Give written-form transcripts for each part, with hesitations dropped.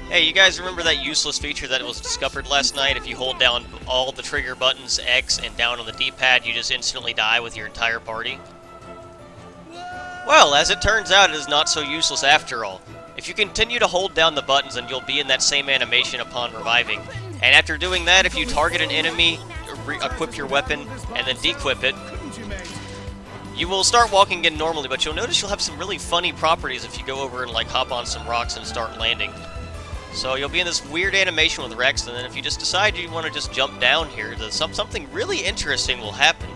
Hey, you guys remember that useless feature that was discovered last night? If you hold down all the trigger buttons, X, and down on the D-pad, you just instantly die with your entire party? Well, as it turns out, it is not so useless after all. If you continue to hold down the buttons, then you'll be in that same animation upon reviving. And after doing that, if you target an enemy, equip your weapon, and then dequip it, you will start walking in normally, but you'll notice you'll have some really funny properties if you go over and like hop on some rocks and start landing. So you'll be in this weird animation with Rex, and then if you just decide you want to just jump down here, something really interesting will happen.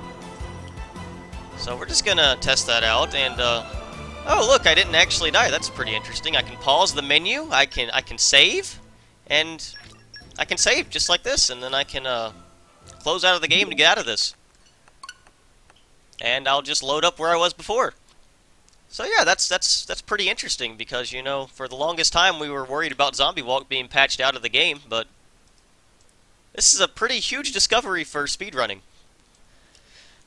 So we're just gonna test that out, and oh look, I didn't actually die. That's pretty interesting. I can pause the menu. I can save, and I can save just like this, and then I can close out of the game to get out of this. And I'll just load up where I was before. So yeah, that's pretty interesting because, you know, for the longest time we were worried about Zombie Walk being patched out of the game, but this is a pretty huge discovery for speedrunning.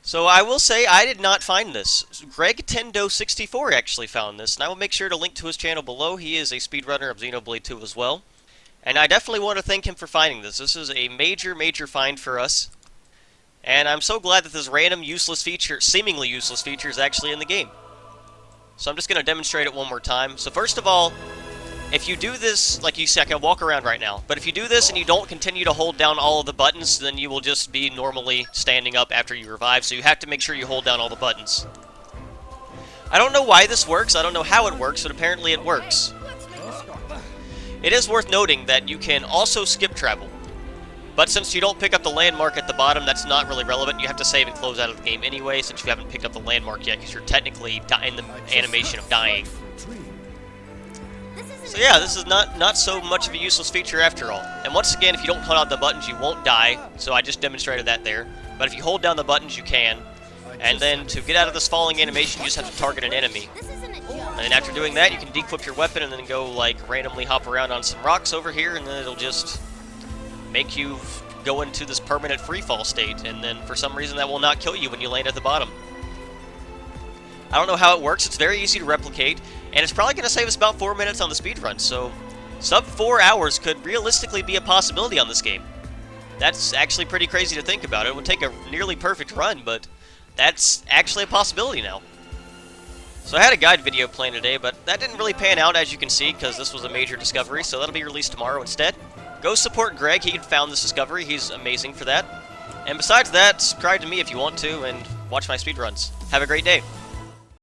So I will say I did not find this. Greg Tendo64 actually found this, and I will make sure to link to his channel below. He is a speedrunner of Xenoblade 2 as well. And I definitely want to thank him for finding this. This is a major find for us. And I'm so glad that this random useless feature, seemingly useless feature, is actually in the game. So I'm just going to demonstrate it one more time. So first of all, if you do this, like you see, I can walk around right now, but if you do this and you don't continue to hold down all of the buttons, then you will just be normally standing up after you revive, so you have to make sure you hold down all the buttons. I don't know why this works, I don't know how it works, but apparently it works. It is worth noting that you can also skip travel. But since you don't pick up the landmark at the bottom, that's not really relevant. You have to save and close out of the game anyway, since you haven't picked up the landmark yet, because you're technically in the animation of dying. So yeah, this is not so much of a useless feature after all. And once again, if you don't hold out the buttons, you won't die, so I just demonstrated that there. But if you hold down the buttons, you can. And then to get out of this falling animation, you just have to target an enemy. And then after doing that, you can dequip your weapon and then go, like, randomly hop around on some rocks over here, and then it'll just make you go into this permanent freefall state, and then for some reason that will not kill you when you land at the bottom. I don't know how it works. It's very easy to replicate, and it's probably going to save us about 4 minutes on the speedrun, so sub 4 hours could realistically be a possibility on this game. That's actually pretty crazy to think about. It would take a nearly perfect run, but that's actually a possibility now. So I had a guide video planned today, but that didn't really pan out, as you can see, because this was a major discovery, so that'll be released tomorrow instead. Go support Greg, he found this discovery, he's amazing for that. And besides that, subscribe to me if you want to, and watch my speedruns. Have a great day.